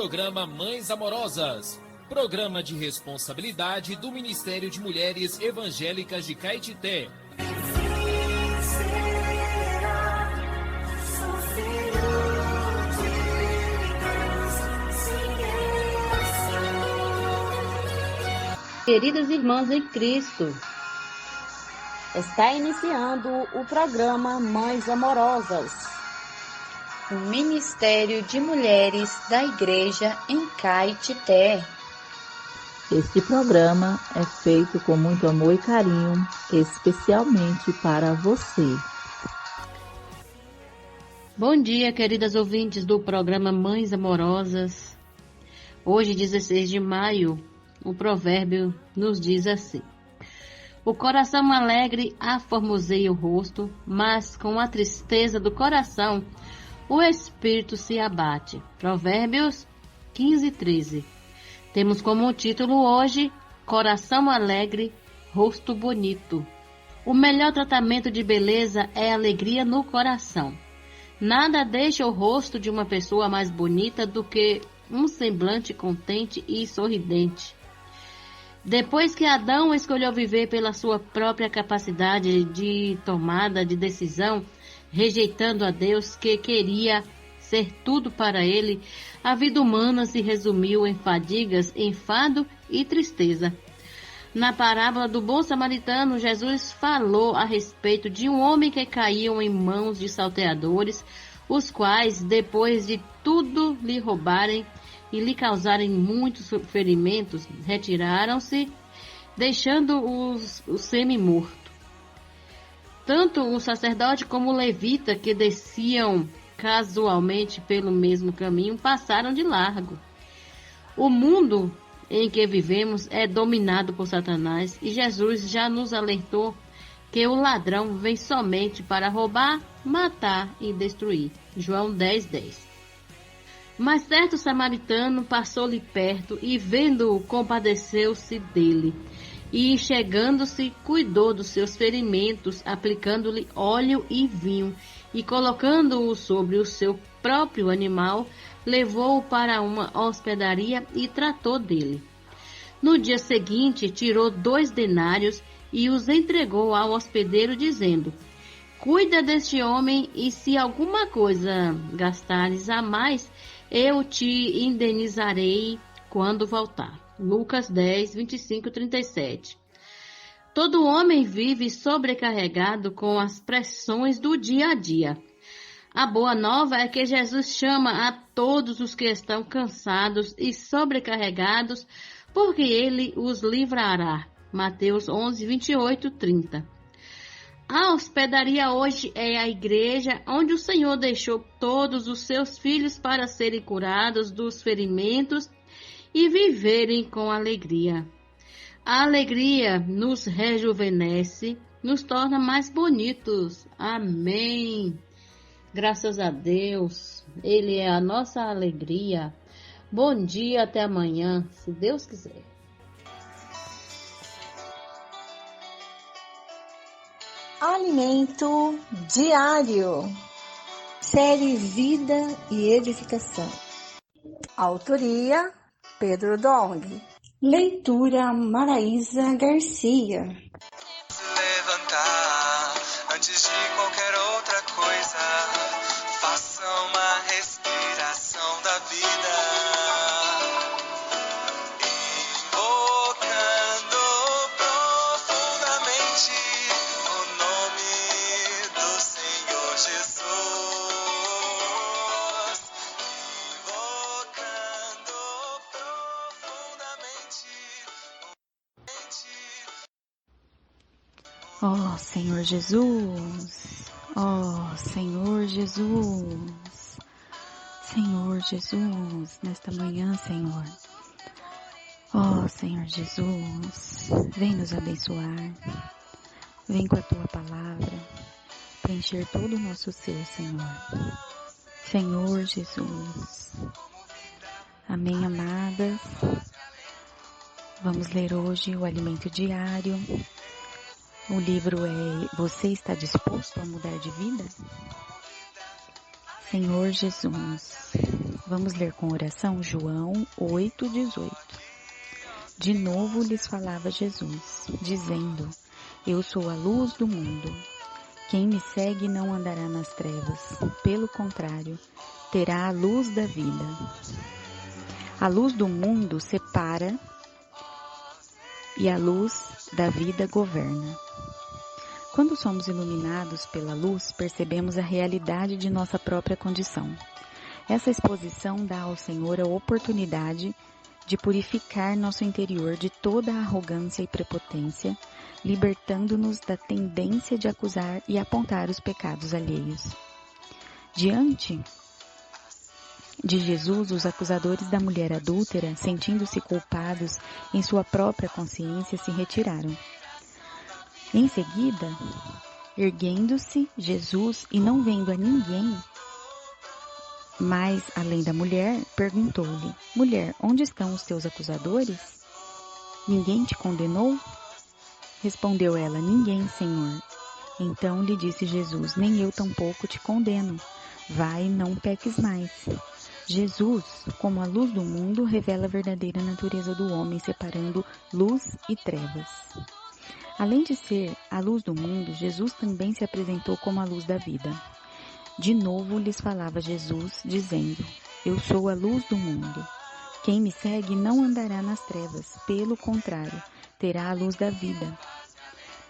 programa Mães Amorosas, programa de responsabilidade do Ministério de Mulheres Evangélicas de Caetité. Queridas irmãs em Cristo, está iniciando o programa Mães Amorosas, o Ministério de Mulheres da Igreja em Caetité. Este programa é feito com muito amor e carinho, especialmente para você. Bom dia, queridas ouvintes do programa Mães Amorosas. Hoje, 16 de maio, o provérbio nos diz assim: o coração alegre aformoseia o rosto, mas com a tristeza do coração o espírito se abate. Provérbios 15:13. Temos como título hoje: Coração alegre, rosto bonito. O melhor tratamento de beleza é alegria no coração. Nada deixa o rosto de uma pessoa mais bonita do que um semblante contente e sorridente. Depois que Adão escolheu viver pela sua própria capacidade de tomada de decisão, rejeitando a Deus que queria ser tudo para ele, a vida humana se resumiu em fadigas, enfado e tristeza. Na parábola do bom samaritano, Jesus falou a respeito de um homem que caiu em mãos de salteadores, os quais, depois de tudo lhe roubarem e lhe causarem muitos ferimentos, retiraram-se, deixando-o semi-morto. Tanto o sacerdote como o levita, que desciam casualmente pelo mesmo caminho, passaram de largo. O mundo em que vivemos é dominado por Satanás e Jesus já nos alertou que o ladrão vem somente para roubar, matar e destruir. João 10:10. Mas certo samaritano passou-lhe perto e, vendo-o, compadeceu-se dele. E, chegando-se, cuidou dos seus ferimentos, aplicando-lhe óleo e vinho, e, colocando-o sobre o seu próprio animal, levou-o para uma hospedaria e tratou dele. No dia seguinte, tirou 2 denários e os entregou ao hospedeiro, dizendo: cuida deste homem, e se alguma coisa gastares a mais, eu te indenizarei quando voltar. Lucas 10, 25, 37. Todo homem vive sobrecarregado com as pressões do dia a dia. A boa nova é que Jesus chama a todos os que estão cansados e sobrecarregados, porque ele os livrará. Mateus 11, 28, 30. A hospedaria hoje é a igreja onde o Senhor deixou todos os seus filhos para serem curados dos ferimentos e viverem com alegria. A alegria nos rejuvenesce, nos torna mais bonitos. Amém. Graças a Deus, Ele é a nossa alegria. Bom dia, até amanhã, se Deus quiser. Alimento diário. Série Vida e Edificação. Autoria Pedro Dong. Leitura Maraísa Garcia. Levantar antes de qualquer outra coisa. Faça uma respiração da vida. Ó Senhor Jesus, ó Senhor Jesus, Senhor Jesus, nesta manhã, Senhor. Ó Senhor Jesus, vem nos abençoar, vem com a Tua palavra, preencher todo o nosso ser, Senhor. Senhor Jesus. Amém, amadas. Vamos ler hoje o alimento diário. O livro é Você está disposto a mudar de vida? Senhor Jesus, Vamos ler com oração João 8,18. De novo lhes falava Jesus, dizendo: Eu sou a luz do mundo. Quem me segue não andará nas trevas, pelo contrário, terá a luz da vida. A luz do mundo separa e a luz da vida governa. Quando somos iluminados pela luz, percebemos a realidade de nossa própria condição. Essa exposição dá ao Senhor a oportunidade de purificar nosso interior de toda a arrogância e prepotência, libertando-nos da tendência de acusar e apontar os pecados alheios. Diante de Jesus, os acusadores da mulher adúltera, sentindo-se culpados em sua própria consciência, se retiraram. Em seguida, erguendo-se Jesus e não vendo a ninguém, mas além da mulher, perguntou-lhe: Mulher, onde estão os teus acusadores? Ninguém te condenou? Respondeu ela: Ninguém, Senhor. Então lhe disse Jesus: Nem eu tampouco te condeno. Vai, não peques mais. Jesus, como a luz do mundo, revela a verdadeira natureza do homem, separando luz e trevas. Além de ser a luz do mundo, Jesus também se apresentou como a luz da vida. De novo lhes falava Jesus, dizendo: Eu sou a luz do mundo. Quem me segue não andará nas trevas, pelo contrário, terá a luz da vida.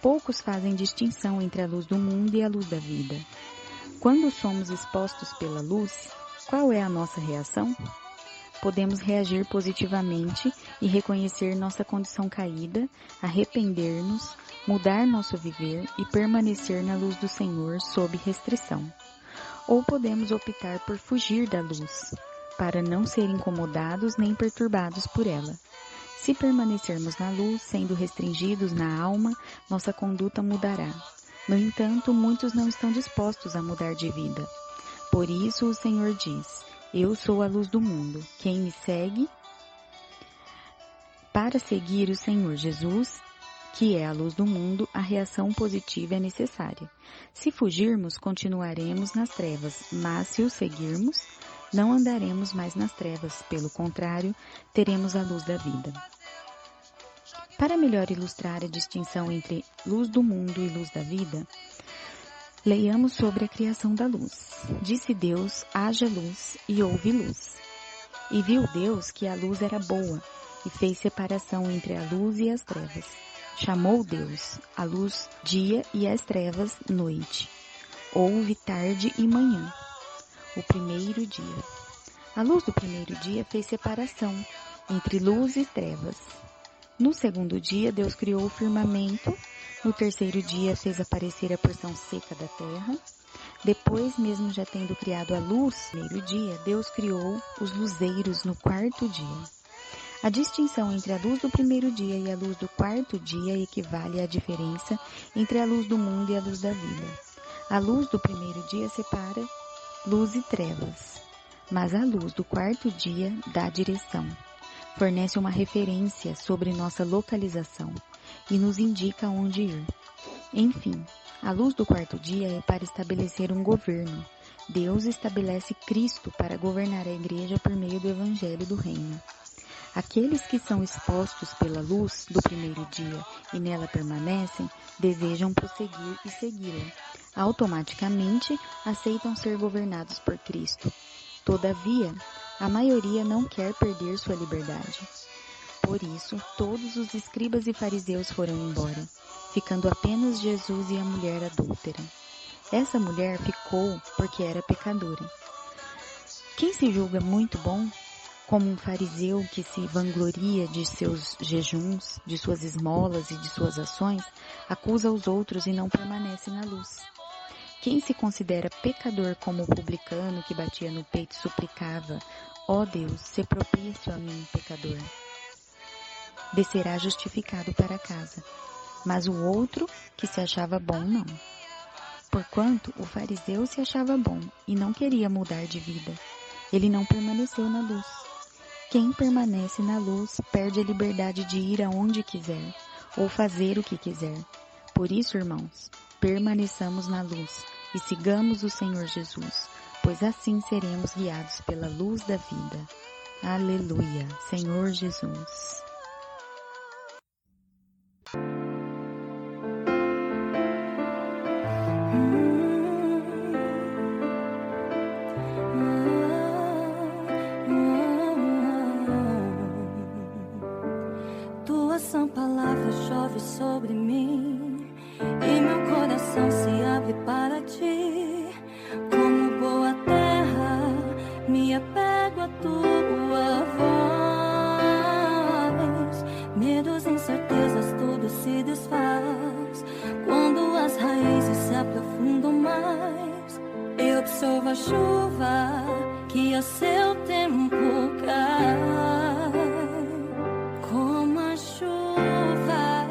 Poucos fazem distinção entre a luz do mundo e a luz da vida. Quando somos expostos pela luz, qual é a nossa reação? Podemos reagir positivamente e reconhecer nossa condição caída, arrepender-nos, mudar nosso viver e permanecer na luz do Senhor sob restrição. Ou podemos optar por fugir da luz, para não ser incomodados nem perturbados por ela. Se permanecermos na luz, sendo restringidos na alma, nossa conduta mudará. No entanto, muitos não estão dispostos a mudar de vida. Por isso o Senhor diz: Eu sou a luz do mundo. Quem me segue? Para seguir o Senhor Jesus, que é a luz do mundo, a reação positiva é necessária. Se fugirmos, continuaremos nas trevas, mas se o seguirmos, não andaremos mais nas trevas. Pelo contrário, teremos a luz da vida. Para melhor ilustrar a distinção entre luz do mundo e luz da vida, leiamos sobre a criação da luz. Disse Deus: haja luz, e houve luz. E viu Deus que a luz era boa, e fez separação entre a luz e as trevas. Chamou Deus a luz dia e as trevas noite. Houve tarde e manhã, o primeiro dia. A luz do primeiro dia fez separação entre luz e trevas. No segundo dia, Deus criou o firmamento. No terceiro dia, fez aparecer a porção seca da terra. Depois, mesmo já tendo criado a luz, no primeiro dia, Deus criou os luzeiros no quarto dia. A distinção entre a luz do primeiro dia e a luz do quarto dia equivale à diferença entre a luz do mundo e a luz da vida. A luz do primeiro dia separa luz e trevas, mas a luz do quarto dia dá direção, fornece uma referência sobre nossa localização e nos indica onde ir. Enfim, a luz do quarto dia é para estabelecer um governo. Deus estabelece Cristo para governar a igreja por meio do evangelho do reino. Aqueles que são expostos pela luz do primeiro dia e nela permanecem, desejam prosseguir e segui-la. Automaticamente, aceitam ser governados por Cristo. Todavia, a maioria não quer perder sua liberdade. Por isso, todos os escribas e fariseus foram embora, ficando apenas Jesus e a mulher adúltera. Essa mulher ficou porque era pecadora. Quem se julga muito bom, como um fariseu que se vangloria de seus jejuns, de suas esmolas e de suas ações, acusa os outros e não permanece na luz. Quem se considera pecador como o publicano que batia no peito e suplicava: ó Deus, sê propício a mim, pecador, descerá justificado para casa. Mas o outro, que se achava bom, não. Porquanto o fariseu se achava bom e não queria mudar de vida, ele não permaneceu na luz. Quem permanece na luz perde a liberdade de ir aonde quiser ou fazer o que quiser. Por isso, irmãos, permaneçamos na luz e sigamos o Senhor Jesus, pois pois assim seremos guiados pela luz da vida. Aleluia, Senhor Jesus. Tua sã palavra chove sobre mim e meu coração se abre para ti. Como boa terra, me apego a tua voz. Medos, incertezas, tudo se desfaz quando as raízes se aprofundam mais. Eu absorvo a chuva que a seu tempo cai, como a chuva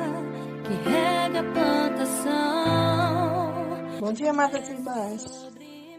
que rega a plantação. Bom dia, amadas irmãs.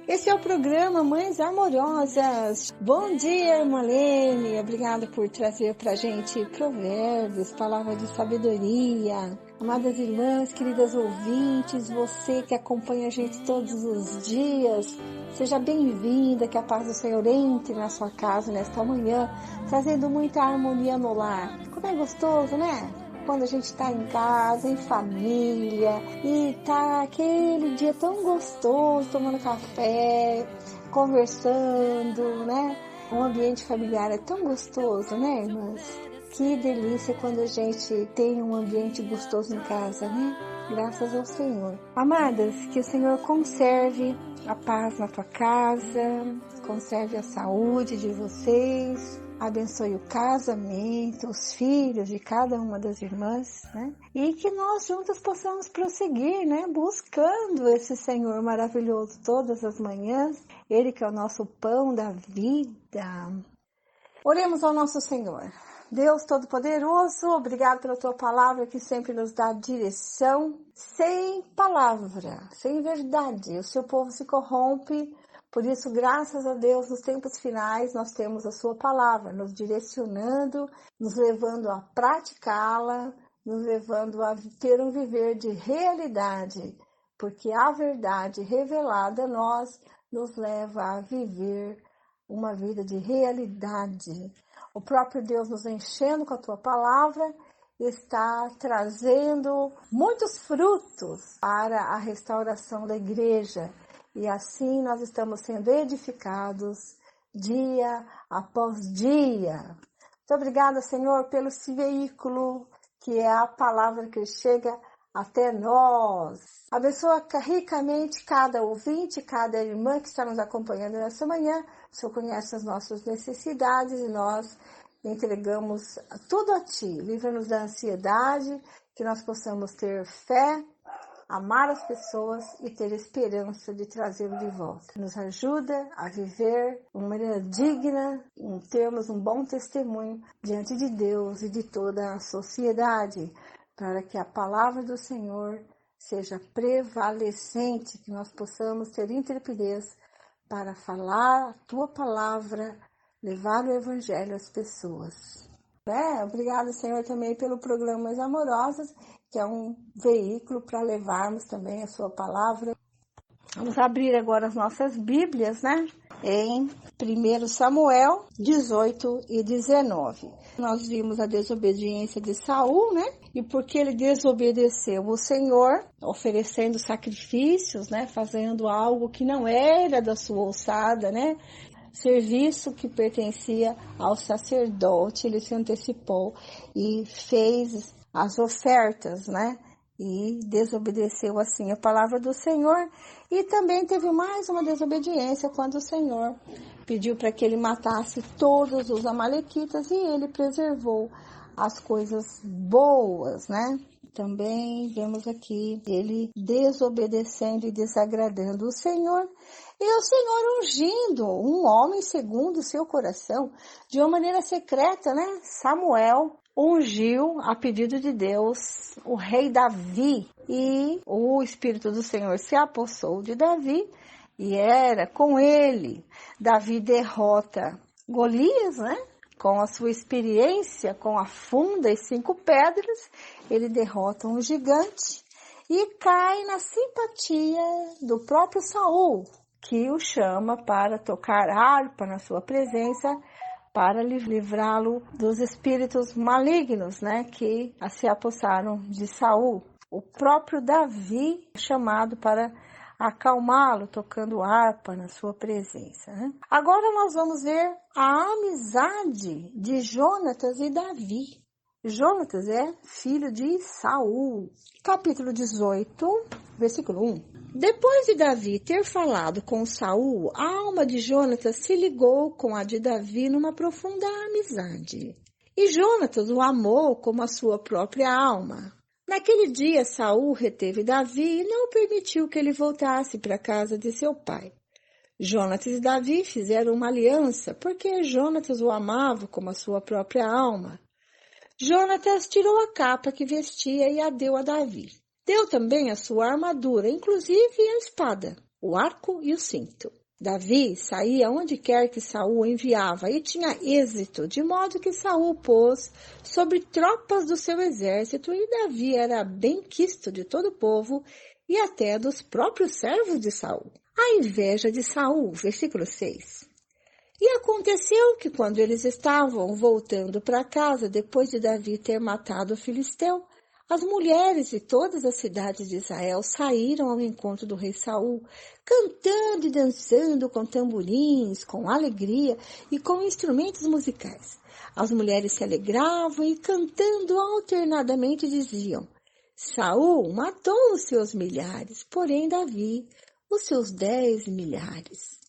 Esse é o programa Mães Amorosas. Bom dia, irmã Lene. Obrigada por trazer pra gente provérbios, palavras de sabedoria. Amadas irmãs, queridas ouvintes, você que acompanha a gente todos os dias, seja bem-vinda, que a paz do Senhor entre na sua casa nesta manhã, trazendo muita harmonia no lar. Como é gostoso, né? Quando a gente está em casa, em família, e tá aquele dia tão gostoso, tomando café, conversando, né? Um ambiente familiar é tão gostoso, né, irmãs? Que delícia quando a gente tem um ambiente gostoso em casa, né? Graças ao Senhor. Amadas, que o Senhor conserve a paz na tua casa, conserve a saúde de vocês, abençoe o casamento, os filhos de cada uma das irmãs, né? E que nós juntas possamos prosseguir, né? Buscando esse Senhor maravilhoso todas as manhãs, Ele que é o nosso pão da vida. Oremos ao nosso Senhor. Deus Todo-Poderoso, obrigado pela Tua palavra que sempre nos dá direção. Sem palavra, sem verdade, o Seu povo se corrompe. Por isso, graças a Deus, nos tempos finais, nós temos a Sua palavra, nos direcionando, nos levando a praticá-la, nos levando a ter um viver de realidade, porque a verdade revelada a nós nos leva a viver uma vida de realidade. O próprio Deus nos enchendo com a Tua palavra está trazendo muitos frutos para a restauração da igreja. E assim nós estamos sendo edificados dia após dia. Muito obrigada, Senhor, pelo esse veículo que é a palavra que chega até nós. Abençoa ricamente cada ouvinte, cada irmã que está nos acompanhando nessa manhã. O Senhor conhece as nossas necessidades e nós entregamos tudo a Ti. Livra-nos da ansiedade, que nós possamos ter fé, amar as pessoas e ter esperança de trazê-lo de volta. Nos ajuda a viver de uma maneira digna, em termos um bom testemunho diante de Deus e de toda a sociedade, para que a palavra do Senhor seja prevalecente, que nós possamos ter intrepidez para falar a Tua palavra, levar o Evangelho às pessoas. Obrigada, Senhor, também pelo programa Mães Amorosas, que é um veículo para levarmos também a Sua palavra. Vamos abrir agora as nossas Bíblias, né? Em 1 Samuel 18 e 19. Nós vimos a desobediência de Saul, né? E porque ele desobedeceu o Senhor, oferecendo sacrifícios, né? Fazendo algo que não era da sua alçada, né? Serviço que pertencia ao sacerdote, ele se antecipou e fez as ofertas, né? E desobedeceu assim a palavra do Senhor. E também teve mais uma desobediência quando o Senhor pediu para que ele matasse todos os amalequitas e ele preservou as coisas boas, né? Também vemos aqui ele desobedecendo e desagradando o Senhor. E o Senhor ungindo um homem segundo o seu coração, de uma maneira secreta, né? Samuel ungiu, a pedido de Deus, o rei Davi. E o Espírito do Senhor se apossou de Davi e era com ele. Davi derrota Golias, né? Com a sua experiência, com a funda e 5 pedras, ele derrota um gigante e cai na simpatia do próprio Saul. que o chama para tocar harpa na sua presença, para livrá-lo dos espíritos malignos, né, que se apossaram de Saul. O próprio Davi é chamado para acalmá-lo, tocando harpa na sua presença, né? Agora nós vamos ver a amizade de Jonatas e Davi. Jonatas é filho de Saul. Capítulo 18, versículo 1. Depois de Davi ter falado com Saul, a alma de Jonatas se ligou com a de Davi numa profunda amizade. E Jonatas o amou como a sua própria alma. Naquele dia, Saul reteve Davi e não permitiu que ele voltasse para a casa de seu pai. Jonatas e Davi fizeram uma aliança, porque Jonatas o amava como a sua própria alma. Jonatas tirou a capa que vestia e a deu a Davi. Deu também a sua armadura, inclusive a espada, o arco e o cinto. Davi saía onde quer que Saul enviava e tinha êxito, de modo que Saul pôs sobre tropas do seu exército e Davi era benquisto de todo o povo e até dos próprios servos de Saul. A inveja de Saul, versículo 6. E aconteceu que quando eles estavam voltando para casa, depois de Davi ter matado o filisteu, as mulheres de todas as cidades de Israel saíram ao encontro do rei Saul, cantando e dançando com tamborins, com alegria e com instrumentos musicais. As mulheres se alegravam e cantando alternadamente diziam: Saul matou os seus milhares, porém Davi os seus 10 milhares.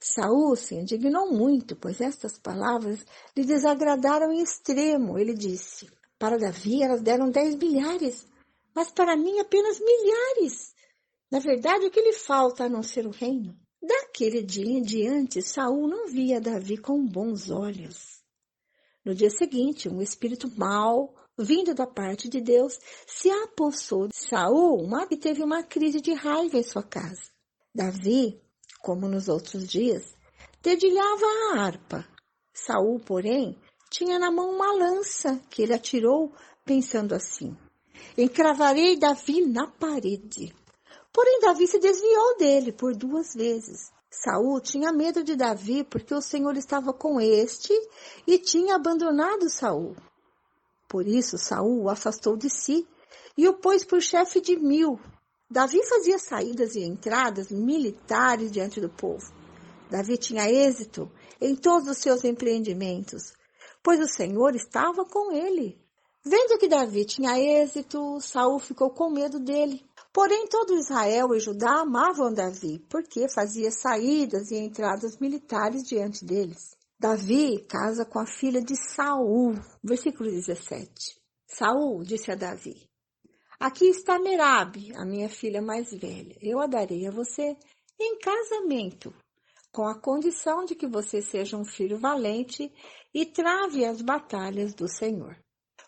Saul se indignou muito, pois estas palavras lhe desagradaram em extremo. Ele disse: para Davi elas deram 10 milhares, mas para mim apenas milhares. Na verdade, o que lhe falta a não ser o reino? Daquele dia em diante, Saul não via Davi com bons olhos. No dia seguinte, um espírito mau, vindo da parte de Deus, se apossou de Saul, e teve uma crise de raiva em sua casa. Davi, como nos outros dias, dedilhava a harpa. Saul, porém, tinha na mão uma lança que ele atirou, pensando assim: encravarei Davi na parede. Porém, Davi se desviou dele por 2 vezes. Saul tinha medo de Davi porque o Senhor estava com este e tinha abandonado Saul. Por isso, Saul o afastou de si e o pôs por chefe de 1000. Davi fazia saídas e entradas militares diante do povo. Davi tinha êxito em todos os seus empreendimentos, pois o Senhor estava com ele. Vendo que Davi tinha êxito, Saul ficou com medo dele. Porém, todo Israel e Judá amavam Davi, porque fazia saídas e entradas militares diante deles. Davi casa com a filha de Saul. Versículo 17. Saul disse a Davi: aqui está Merabe, a minha filha mais velha. Eu a darei a você em casamento, com a condição de que você seja um filho valente e trave as batalhas do Senhor.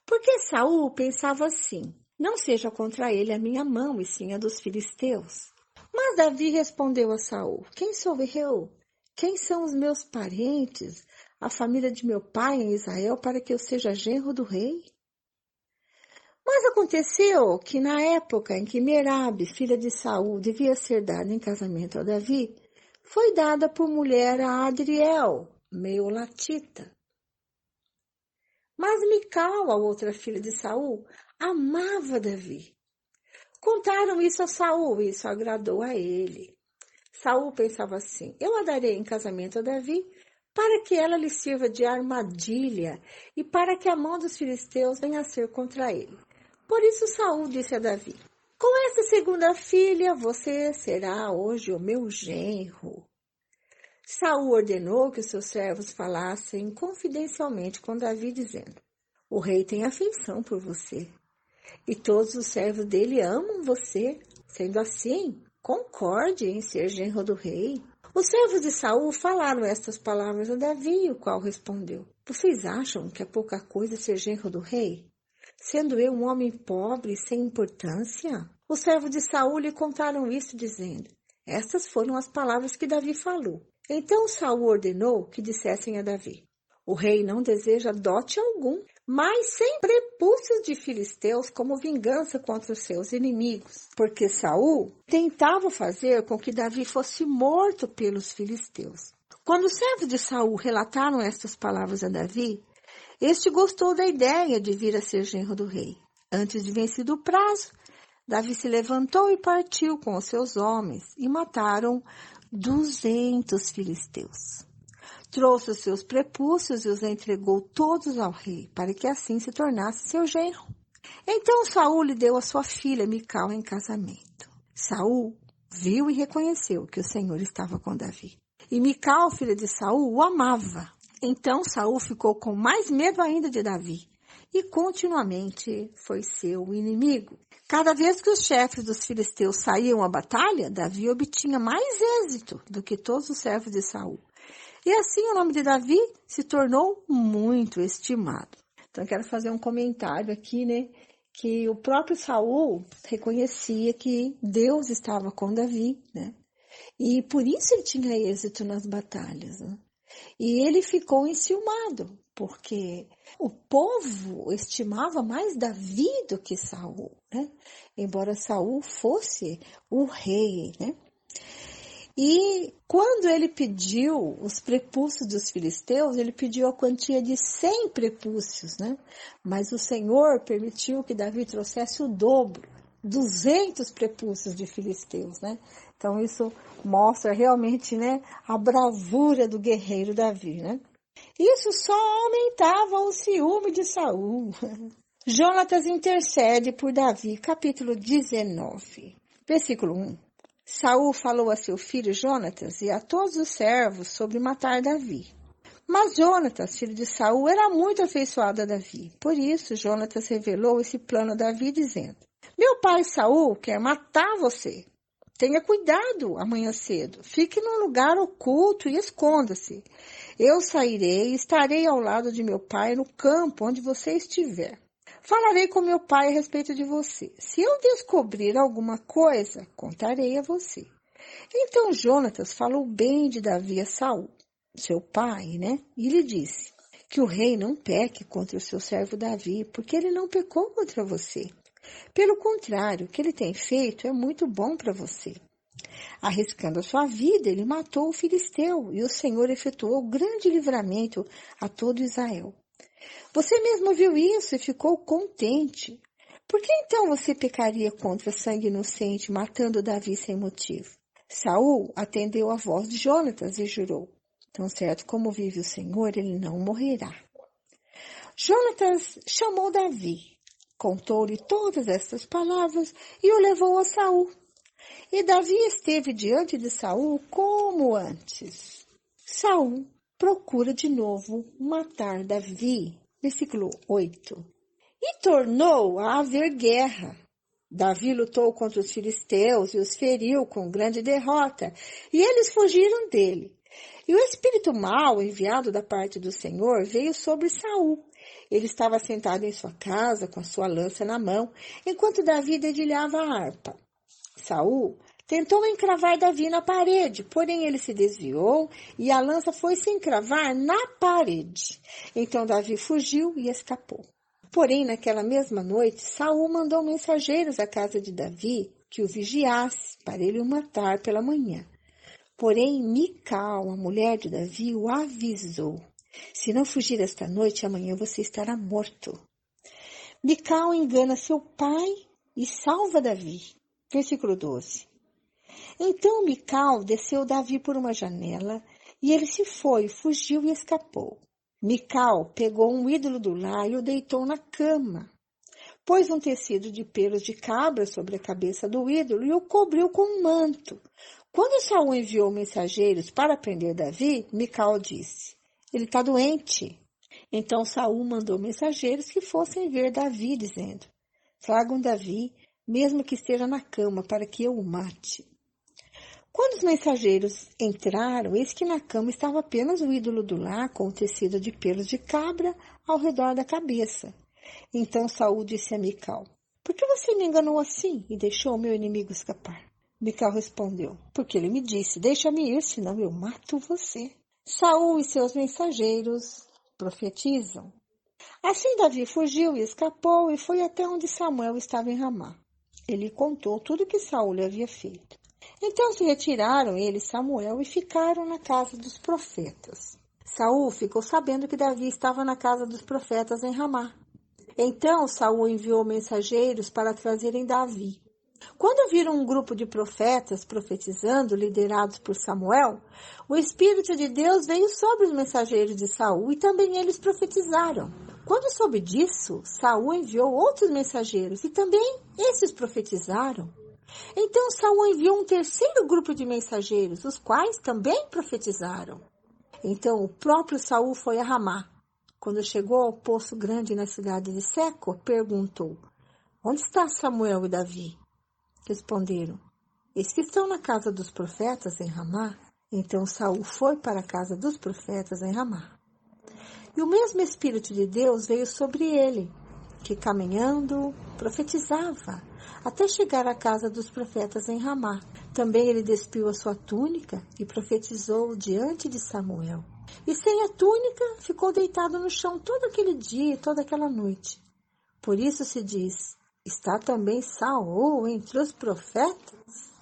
Porque Saul pensava assim: não seja contra ele a minha mão, e sim a dos filisteus. Mas Davi respondeu a Saul: quem sou eu? Quem são os meus parentes, a família de meu pai em Israel, para que eu seja genro do rei? Mas aconteceu que na época em que Merabe, filha de Saul, devia ser dada em casamento a Davi, foi dada por mulher a Adriel, meolatita. Mas Mical, a outra filha de Saul, amava Davi. Contaram isso a Saul e isso agradou a ele. Saul pensava assim: eu a darei em casamento a Davi, para que ela lhe sirva de armadilha e para que a mão dos filisteus venha a ser contra ele. Por isso Saul disse a Davi: com esta segunda filha você será hoje o meu genro. Saul ordenou que os seus servos falassem confidencialmente com Davi, dizendo: o rei tem afeição por você, e todos os servos dele amam você. Sendo assim, concorde em ser genro do rei. Os servos de Saul falaram estas palavras a Davi, o qual respondeu: vocês acham que é pouca coisa ser genro do rei, sendo eu um homem pobre e sem importância? Os servos de Saul lhe contaram isso, dizendo: estas foram as palavras que Davi falou. Então Saul ordenou que dissessem a Davi: O rei não deseja dote algum, mas sem prepúcios de filisteus como vingança contra os seus inimigos, porque Saul tentava fazer com que Davi fosse morto pelos filisteus. Quando os servos de Saul relataram estas palavras a Davi, este gostou da ideia de vir a ser genro do rei. Antes de vencido o prazo, Davi se levantou e partiu com os seus homens e mataram 200 filisteus. Trouxe os seus prepúcios e os entregou todos ao rei, para que assim se tornasse seu genro. Então Saul lhe deu a sua filha Mical em casamento. Saul viu e reconheceu que o Senhor estava com Davi. E Mical, filha de Saul, o amava. Então Saul ficou com mais medo ainda de Davi e continuamente foi seu inimigo. Cada vez que os chefes dos filisteus saíam à batalha, Davi obtinha mais êxito do que todos os servos de Saul. E assim o nome de Davi se tornou muito estimado. Então eu quero fazer um comentário aqui, né? Que o próprio Saul reconhecia que Deus estava com Davi, né? E por isso ele tinha êxito nas batalhas, né? E ele ficou enciumado, porque o povo estimava mais Davi do que Saul, né? Embora Saul fosse o rei, né? E quando ele pediu os prepúcios dos filisteus, ele pediu a quantia de 100 prepúcios, né? Mas o Senhor permitiu que Davi trouxesse o dobro, 200 prepúcios de filisteus, né? Então isso mostra realmente, né, a bravura do guerreiro Davi, né? Isso só aumentava o ciúme de Saul. Jonatas intercede por Davi, capítulo 19, versículo 1. Saul falou a seu filho Jonatas e a todos os servos sobre matar Davi. Mas Jonatas, filho de Saul, era muito afeiçoado a Davi. Por isso, Jonatas revelou esse plano a Davi, dizendo: meu pai Saul quer matar você. Tenha cuidado amanhã cedo. Fique num lugar oculto e esconda-se. Eu sairei e estarei ao lado de meu pai no campo onde você estiver. Falarei com meu pai a respeito de você. Se eu descobrir alguma coisa, contarei a você. Então Jonatas falou bem de Davi a Saul, seu pai, né? E lhe disse que o rei não peque contra o seu servo Davi, porque ele não pecou contra você. Pelo contrário, o que ele tem feito é muito bom para você. Arriscando a sua vida, ele matou o filisteu e o Senhor efetuou grande livramento a todo Israel. Você mesmo viu isso e ficou contente. Por que então você pecaria contra sangue inocente, matando Davi sem motivo? Saul atendeu a voz de Jonatas e jurou: tão certo como vive o Senhor, ele não morrerá. Jonatas chamou Davi, contou-lhe todas estas palavras e o levou a Saul. E Davi esteve diante de Saul como antes. Saul procura de novo matar Davi. Versículo 8. E tornou a haver guerra. Davi lutou contra os filisteus e os feriu com grande derrota, e eles fugiram dele. E o espírito mau enviado da parte do Senhor veio sobre Saul. Ele estava sentado em sua casa com a sua lança na mão, enquanto Davi dedilhava a harpa. Saul tentou encravar Davi na parede, porém ele se desviou e a lança foi se encravar na parede. Então Davi fugiu e escapou. Porém, naquela mesma noite, Saul mandou mensageiros à casa de Davi que o vigiasse para ele o matar pela manhã. Porém, Mical, a mulher de Davi, o avisou: se não fugir esta noite, amanhã você estará morto. Mical engana seu pai e salva Davi. Versículo 12. Então Mical desceu Davi por uma janela, e ele se foi, fugiu e escapou. Mical pegou um ídolo do lar e o deitou na cama. Pôs um tecido de pelos de cabra sobre a cabeça do ídolo e o cobriu com um manto. Quando Saul enviou mensageiros para prender Davi, Mical disse: ele está doente. Então Saul mandou mensageiros que fossem ver Davi, dizendo: tragam Davi, mesmo que esteja na cama, para que eu o mate. Quando os mensageiros entraram, eis que na cama estava apenas o ídolo do lar, com o tecido de pelos de cabra ao redor da cabeça. Então Saul disse a Mical: por que você me enganou assim e deixou o meu inimigo escapar? Mical respondeu: porque ele me disse: deixa-me ir, senão eu mato você. Saul e seus mensageiros profetizam. Assim Davi fugiu e escapou e foi até onde Samuel estava em Ramá. Ele contou tudo o que Saul lhe havia feito. Então se retiraram ele e Samuel e ficaram na casa dos profetas. Saul ficou sabendo que Davi estava na casa dos profetas em Ramá. Então Saul enviou mensageiros para trazerem Davi. Quando viram um grupo de profetas profetizando, liderados por Samuel, o Espírito de Deus veio sobre os mensageiros de Saul e também eles profetizaram. Quando soube disso, Saul enviou outros mensageiros e também esses profetizaram. Então Saul enviou um terceiro grupo de mensageiros, os quais também profetizaram. Então o próprio Saul foi a Ramá. Quando chegou ao poço grande na cidade de Seco, perguntou: onde está Samuel e Davi? Responderam: eis que estão na casa dos profetas em Ramá. Então Saul foi para a casa dos profetas em Ramá. E o mesmo Espírito de Deus veio sobre ele, que caminhando profetizava, até chegar à casa dos profetas em Ramá. Também ele despiu a sua túnica e profetizou diante de Samuel. E sem a túnica ficou deitado no chão todo aquele dia e toda aquela noite. Por isso se diz: está também Saul entre os profetas?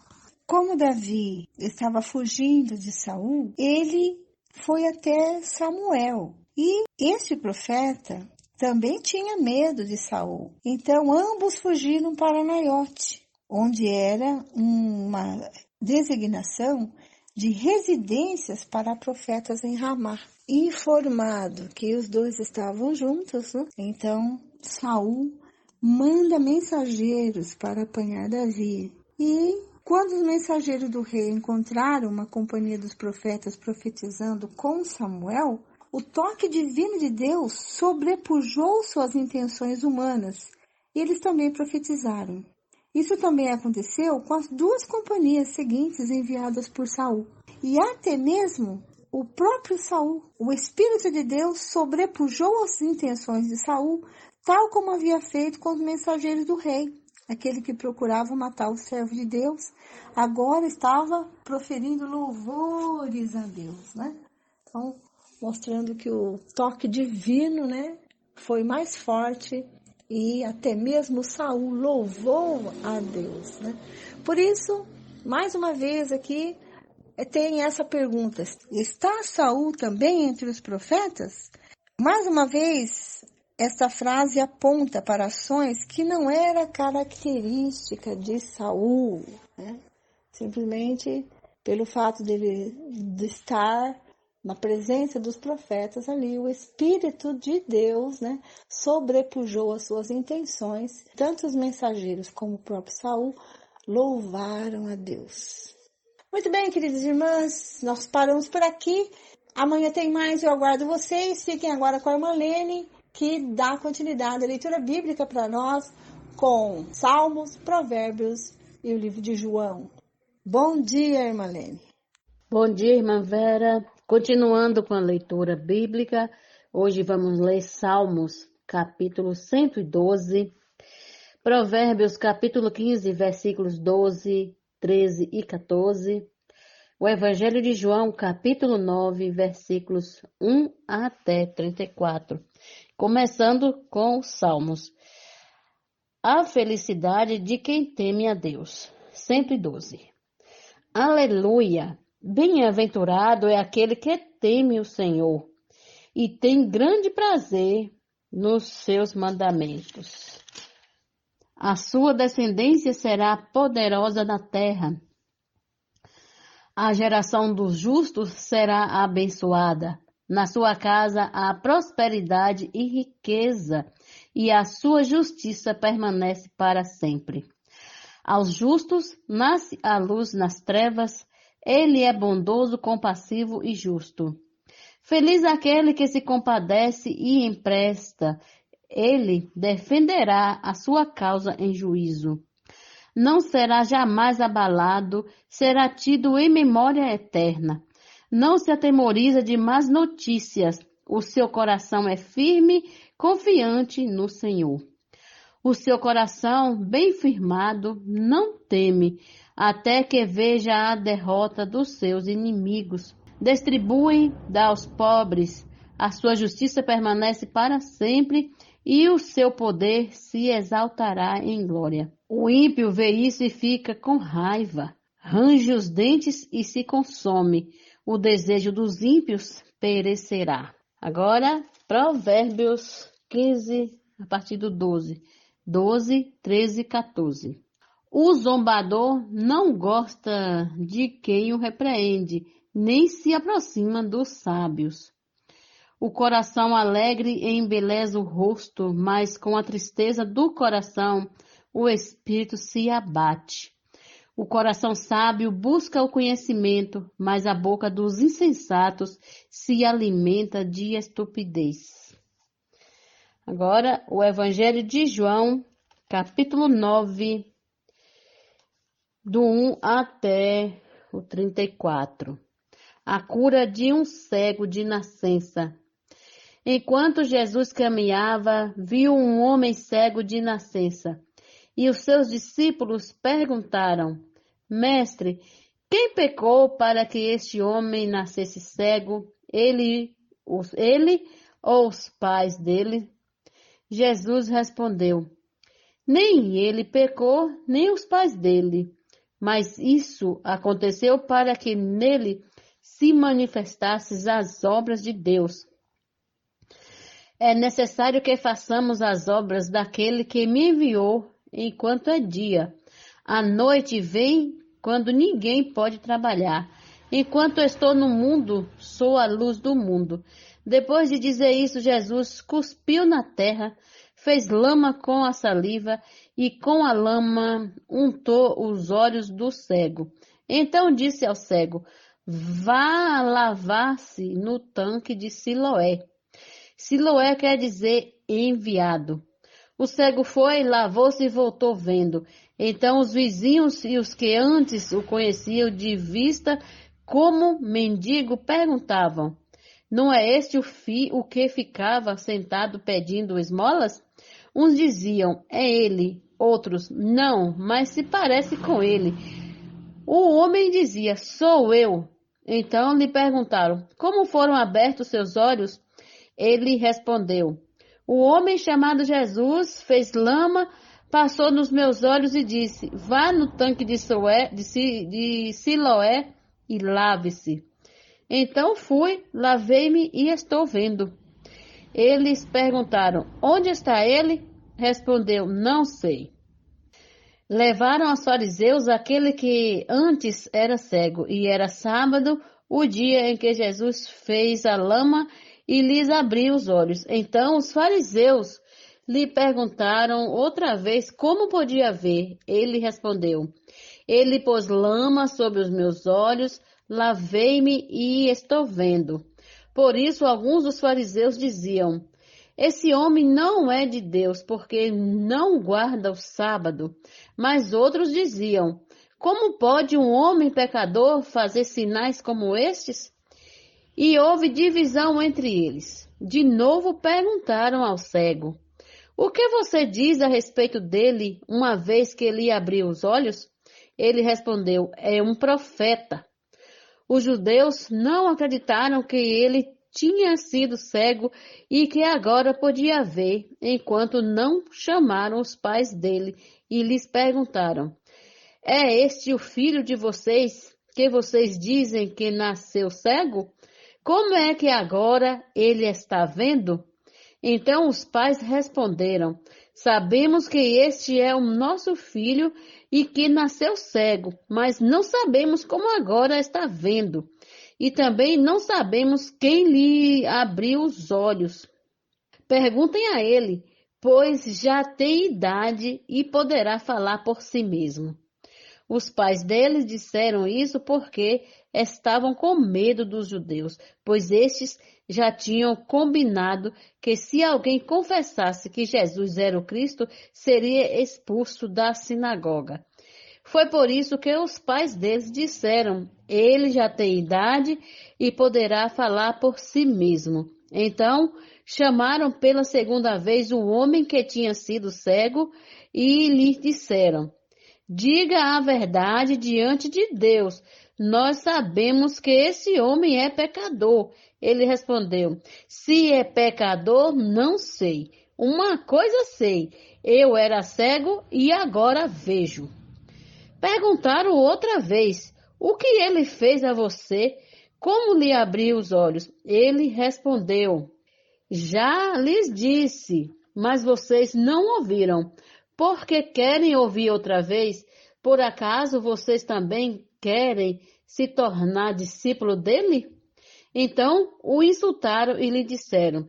Como Davi estava fugindo de Saul, ele foi até Samuel. E esse profeta também tinha medo de Saul. Então ambos fugiram para Naiote, onde era uma designação de residências para profetas em Ramá. Informado que os dois estavam juntos, né? Então Saul manda mensageiros para apanhar Davi. E quando os mensageiros do rei encontraram uma companhia dos profetas profetizando com Samuel, o toque divino de Deus sobrepujou suas intenções humanas e eles também profetizaram. Isso também aconteceu com as duas companhias seguintes enviadas por Saul. E até mesmo o próprio Saul, o Espírito de Deus sobrepujou as intenções de Saul, tal como havia feito com os mensageiros do rei. Aquele que procurava matar o servo de Deus, agora estava proferindo louvores a Deus, né? Então, mostrando que o toque divino, né, foi mais forte e até mesmo Saul louvou a Deus, né? Por isso, mais uma vez aqui, tem essa pergunta: está Saul também entre os profetas? Mais uma vez, esta frase aponta para ações que não era característica de Saul, né? Simplesmente pelo fato de estar na presença dos profetas ali, o Espírito de Deus, né, sobrepujou as suas intenções. Tanto os mensageiros como o próprio Saul louvaram a Deus. Muito bem, queridas irmãs, nós paramos por aqui. Amanhã tem mais, eu aguardo vocês. Fiquem agora com a irmã Lene, que dá continuidade à leitura bíblica para nós com Salmos, Provérbios e o livro de João. Bom dia, irmã Lene. Bom dia, irmã Vera. Continuando com a leitura bíblica, hoje vamos ler Salmos, capítulo 112, Provérbios, capítulo 15, versículos 12, 13 e 14, o Evangelho de João, capítulo 9, versículos 1 até 34. Começando com os Salmos. A felicidade de quem teme a Deus. 112. Aleluia! Bem-aventurado é aquele que teme o Senhor e tem grande prazer nos seus mandamentos. A sua descendência será poderosa na terra. A geração dos justos será abençoada. Na sua casa há prosperidade e riqueza, e a sua justiça permanece para sempre. Aos justos nasce a luz nas trevas. Ele é bondoso, compassivo e justo. Feliz aquele que se compadece e empresta. Ele defenderá a sua causa em juízo. Não será jamais abalado, será tido em memória eterna. Não se atemoriza de más notícias. O seu coração é firme, confiante no Senhor. O seu coração, bem firmado, não teme, até que veja a derrota dos seus inimigos. Distribui, dá aos pobres, A sua justiça permanece para sempre e o seu poder se exaltará em glória. O ímpio vê isso e fica com raiva, range os dentes e se consome. O desejo dos ímpios perecerá. Agora, Provérbios 15, a partir do 12. 12, 13 e 14. O zombador não gosta de quem o repreende, nem se aproxima dos sábios. O coração alegre embeleza o rosto, mas com a tristeza do coração o espírito se abate. O coração sábio busca o conhecimento, mas a boca dos insensatos se alimenta de estupidez. Agora, o Evangelho de João, capítulo 9, do 1 até o 34. A cura de um cego de nascença. Enquanto Jesus caminhava, viu um homem cego de nascença. E os seus discípulos perguntaram: Mestre, quem pecou para que este homem nascesse cego? Ele ou os pais dele? Jesus respondeu: Nem ele pecou, nem os pais dele. Mas isso aconteceu para que nele se manifestassem as obras de Deus. É necessário que façamos as obras daquele que me enviou enquanto é dia. A noite vem quando ninguém pode trabalhar. Enquanto estou no mundo, sou a luz do mundo. Depois de dizer isso, Jesus cuspiu na terra, fez lama com a saliva e com a lama untou os olhos do cego. Então disse ao cego: Vá lavar-se no tanque de Siloé. Siloé quer dizer enviado. O cego foi, lavou-se e voltou vendo. Então os vizinhos e os que antes o conheciam de vista como mendigo perguntavam: Não é este o que ficava sentado pedindo esmolas? Uns diziam: É ele. Outros: Não, mas se parece com ele. O homem dizia: Sou eu. Então lhe perguntaram: Como foram abertos seus olhos? Ele respondeu: O homem chamado Jesus fez lama, passou nos meus olhos e disse: Vá no tanque de Siloé e lave-se. Então fui, lavei-me e estou vendo. Eles perguntaram: Onde está ele? Respondeu: Não sei. Levaram aos fariseus aquele que antes era cego, e era sábado, o dia em que Jesus fez a lama e lhes abriu os olhos. Então os fariseus lhe perguntaram outra vez como podia ver. Ele respondeu: Ele pôs lama sobre os meus olhos, lavei-me e estou vendo. Por isso alguns dos fariseus diziam: Esse homem não é de Deus, porque não guarda o sábado. Mas outros diziam: Como pode um homem pecador fazer sinais como estes? E houve divisão entre eles. De novo perguntaram ao cego: O que você diz a respeito dele, uma vez que ele abriu os olhos? Ele respondeu: É um profeta. Os judeus não acreditaram que ele tinha sido cego e que agora podia ver, enquanto não chamaram os pais dele e lhes perguntaram: É este o filho de vocês, que vocês dizem que nasceu cego? Como é que agora ele está vendo? Então os pais responderam: Sabemos que este é o nosso filho e que nasceu cego, mas não sabemos como agora está vendo. E também não sabemos quem lhe abriu os olhos. Perguntem a ele, pois já tem idade e poderá falar por si mesmo. Os pais deles disseram isso porque estavam com medo dos judeus, pois estes já tinham combinado que se alguém confessasse que Jesus era o Cristo, seria expulso da sinagoga. Foi por isso que os pais deles disseram: Ele já tem idade e poderá falar por si mesmo. Então chamaram pela segunda vez o homem que tinha sido cego e lhe disseram: Diga a verdade diante de Deus. nós sabemos que esse homem é pecador. Ele respondeu: se é pecador, não sei. Uma coisa sei, eu era cego e agora vejo. Perguntaram outra vez: o que ele fez a você? Como lhe abriu os olhos? Ele respondeu: já lhes disse, mas vocês não ouviram. Porque querem ouvir outra vez? Por acaso vocês também querem se tornar discípulo dele? Então o insultaram e lhe disseram: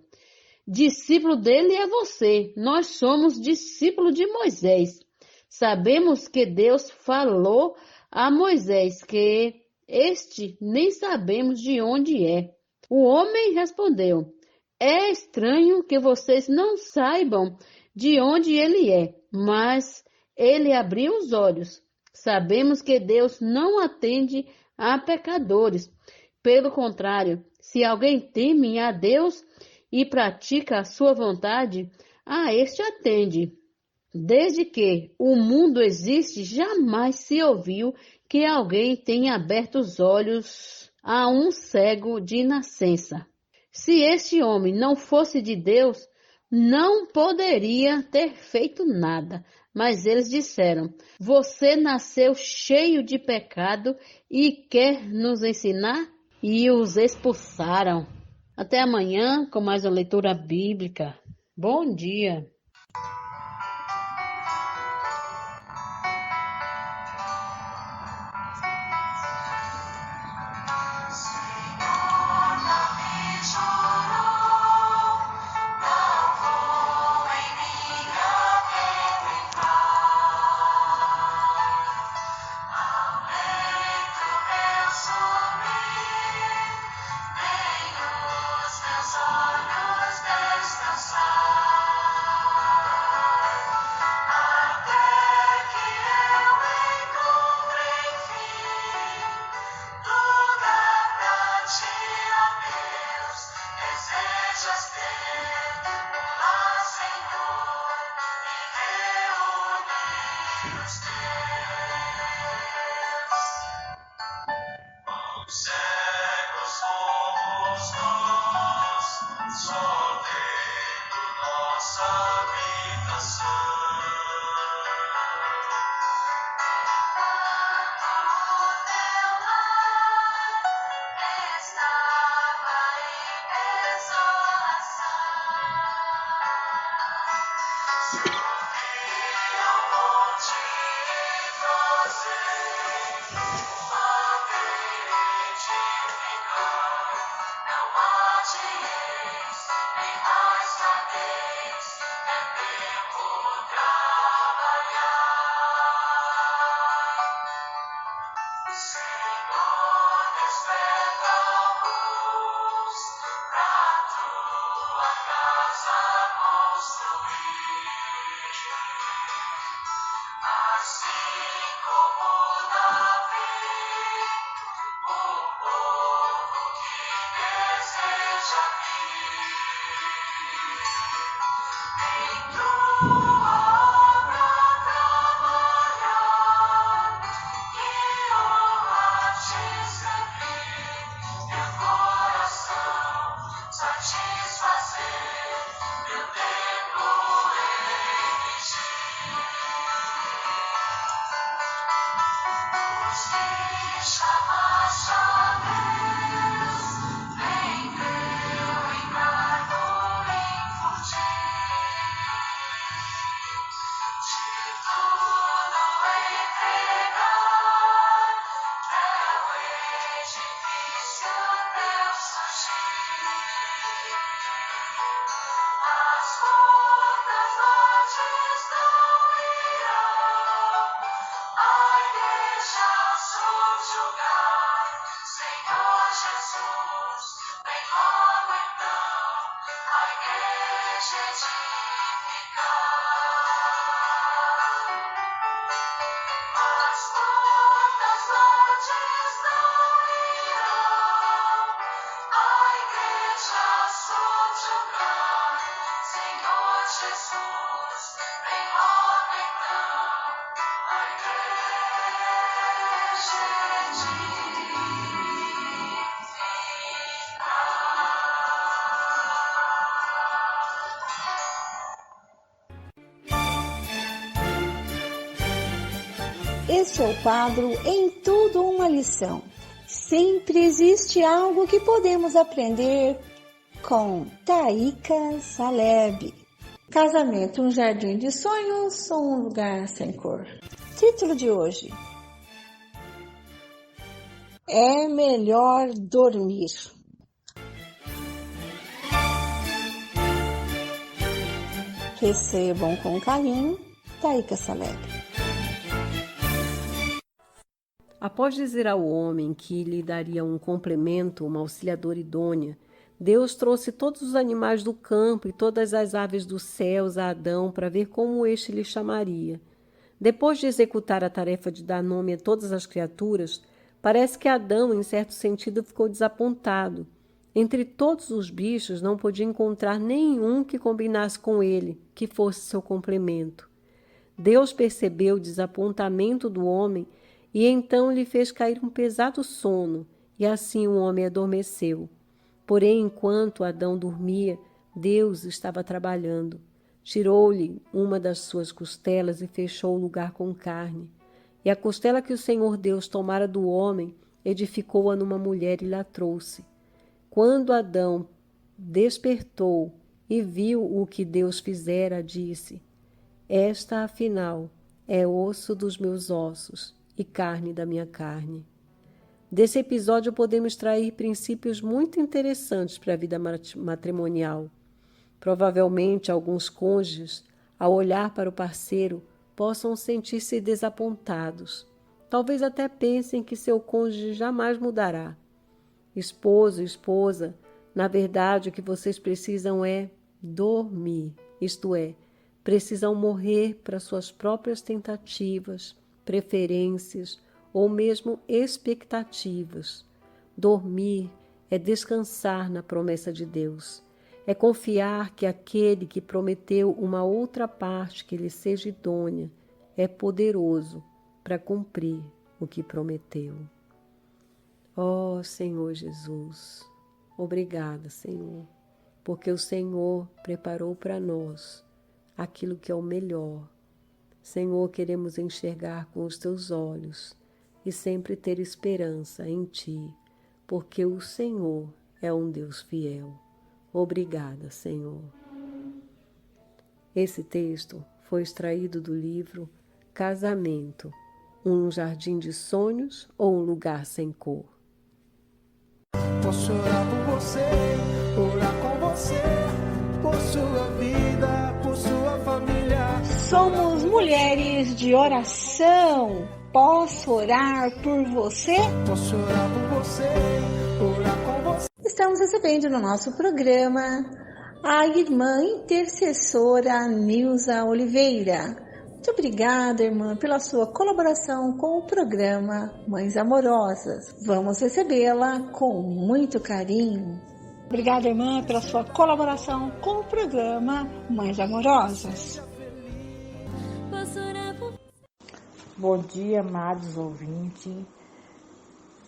discípulo dele é você, nós somos discípulos de Moisés. Sabemos que Deus falou a Moisés que este nem sabemos de onde é. O homem respondeu: é estranho que vocês não saibam de onde ele é, mas ele abriu os olhos. Sabemos que Deus não atende a pecadores. Pelo contrário, se alguém teme a Deus e pratica a sua vontade, a este atende. Desde que o mundo existe, jamais se ouviu que alguém tenha aberto os olhos a um cego de nascença. Se este homem não fosse de Deus, não poderia ter feito nada. Mas eles disseram: você nasceu cheio de pecado e quer nos ensinar? E os expulsaram. Até amanhã com mais uma leitura bíblica. Bom dia. Este é o quadro Em Tudo Uma Lição. Sempre existe algo que podemos aprender com Taíca Saleb. Casamento, um jardim de sonhos ou um lugar sem cor? Título de hoje: É melhor dormir. Recebam com carinho, Taíca Saleb. Após dizer ao homem que lhe daria um complemento, uma auxiliadora idônea, Deus trouxe todos os animais do campo e todas as aves dos céus a Adão para ver como este lhe chamaria. Depois de executar a tarefa de dar nome a todas as criaturas, parece que Adão, em certo sentido, ficou desapontado. Entre todos os bichos, não podia encontrar nenhum que combinasse com ele, que fosse seu complemento. Deus percebeu o desapontamento do homem e então lhe fez cair um pesado sono, e assim o homem adormeceu. Porém, enquanto Adão dormia, Deus estava trabalhando. Tirou-lhe uma das suas costelas e fechou o lugar com carne. E a costela que o Senhor Deus tomara do homem, edificou-a numa mulher e lhe trouxe. Quando Adão despertou e viu o que Deus fizera, disse: Esta, afinal, é osso dos meus ossos e carne da minha carne. Desse episódio podemos extrair princípios muito interessantes para a vida matrimonial. Provavelmente alguns cônjuges, ao olhar para o parceiro, possam sentir-se desapontados. Talvez até pensem que seu cônjuge jamais mudará. Esposo e esposa, na verdade o que vocês precisam é dormir, isto é, precisam morrer para suas próprias tentativas, preferências ou mesmo expectativas. Dormir é descansar na promessa de Deus. É confiar que aquele que prometeu uma outra parte que lhe seja idônea é poderoso para cumprir o que prometeu. Ó Senhor Jesus, obrigada, Senhor, porque o Senhor preparou para nós aquilo que é o melhor. Senhor, queremos enxergar com os teus olhos e sempre ter esperança em Ti, porque o Senhor é um Deus fiel. Obrigada, Senhor. Esse texto foi extraído do livro Casamento, um jardim de sonhos ou um lugar sem cor? Posso orar por você, orar com você, por sua vida, por sua família. Somos mulheres de oração. Posso orar por você? Posso orar por você, orar com você. Estamos recebendo no nosso programa a irmã intercessora Nilza Oliveira. Muito obrigada, irmã, pela sua colaboração com o programa Mães Amorosas. Vamos recebê-la com muito carinho. Obrigada, irmã, pela sua colaboração com o programa Mães Amorosas. Bom dia, amados ouvintes.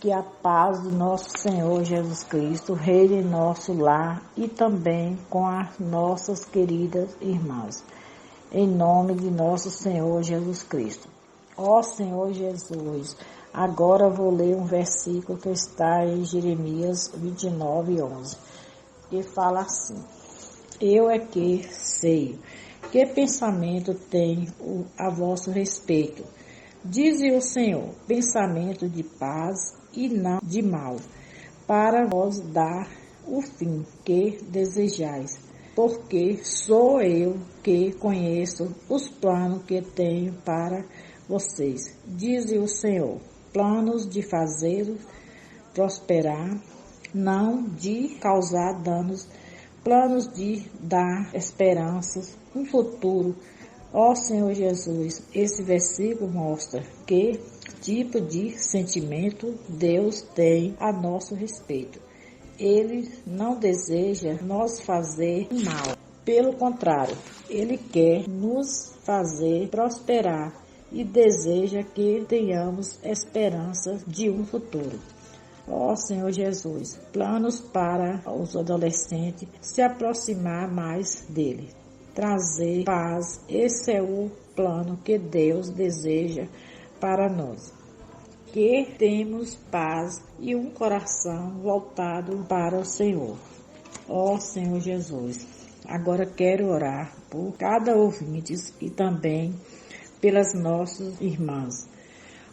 Que a paz do nosso Senhor Jesus Cristo reine em nosso lar e também com as nossas queridas irmãs. Em nome de nosso Senhor Jesus Cristo. Ó Senhor Jesus, agora vou ler um versículo que está em Jeremias 29:11, que fala assim: Eu é que sei que pensamento tenho a vosso respeito, diz o Senhor, pensamento de paz e não de mal, para vos dar o fim que desejais. Porque sou eu que conheço os planos que tenho para vocês, diz o Senhor, planos de fazê-los prosperar, não de causar danos, planos de dar esperanças, um futuro. Ó Senhor Jesus, esse versículo mostra que tipo de sentimento Deus tem a nosso respeito. Ele não deseja nos fazer mal. Pelo contrário, Ele quer nos fazer prosperar e deseja que tenhamos esperança de um futuro. Ó Senhor Jesus, planos para os adolescentes se aproximar mais dele, trazer paz. Esse é o plano que Deus deseja para nós, que temos paz e um coração voltado para o Senhor. Ó Senhor Jesus, agora quero orar por cada ouvinte e também pelas nossas irmãs.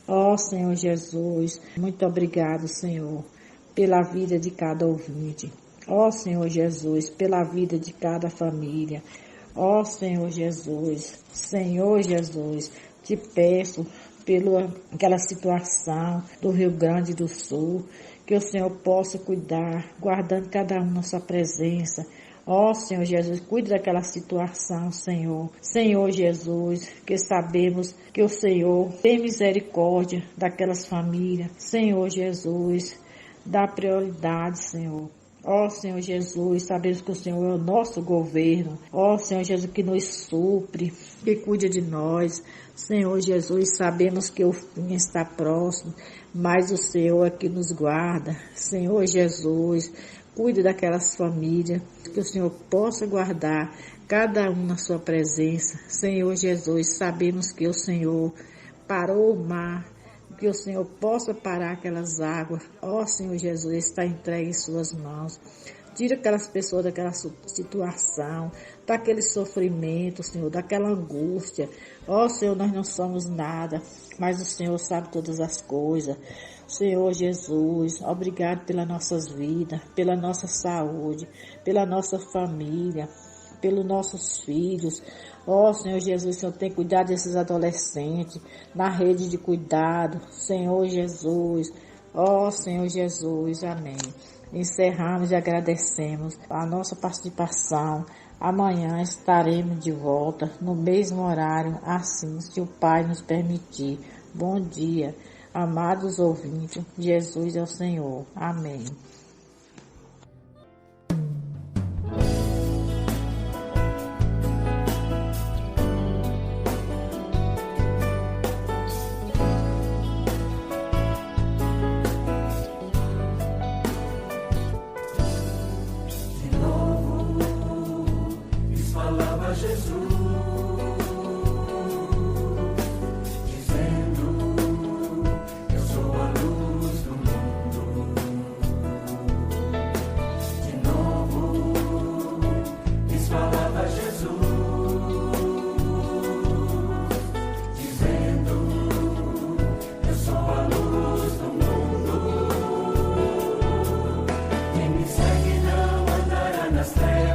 Ó Senhor Jesus, muito obrigado, Senhor, pela vida de cada ouvinte. Ó Senhor Jesus, pela vida de cada família. Ó Senhor Jesus, te peço pela aquela situação do Rio Grande do Sul, que o Senhor possa cuidar, guardando cada um na sua presença. Ó Senhor Jesus, cuide daquela situação, Senhor. Senhor Jesus, que sabemos que o Senhor tem misericórdia daquelas famílias. Senhor Jesus, dá prioridade, Senhor. Ó Senhor Jesus, sabemos que o Senhor é o nosso governo. Ó Senhor Jesus, que nos supre, que cuide de nós. Senhor Jesus, sabemos que o fim está próximo, mas o Senhor é que nos guarda. Senhor Jesus, cuide daquelas famílias, que o Senhor possa guardar cada um na sua presença. Senhor Jesus, sabemos que o Senhor parou o mar, que o Senhor possa parar aquelas águas. Ó Senhor Jesus, está entregue em suas mãos. Tira aquelas pessoas daquela situação, daquele sofrimento, Senhor, daquela angústia. Ó Senhor, nós não somos nada, mas o Senhor sabe todas as coisas. Senhor Jesus, obrigado pelas nossas vidas, pela nossa saúde, pela nossa família, pelos nossos filhos. Ó Senhor Jesus, o Senhor tem cuidado desses adolescentes, na rede de cuidado. Senhor Jesus, ó Senhor Jesus, amém. Encerramos e agradecemos a nossa participação. Amanhã estaremos de volta no mesmo horário, assim se o Pai nos permitir. Bom dia, amados ouvintes. Jesus é o Senhor. Amém. Não andará nas trevas.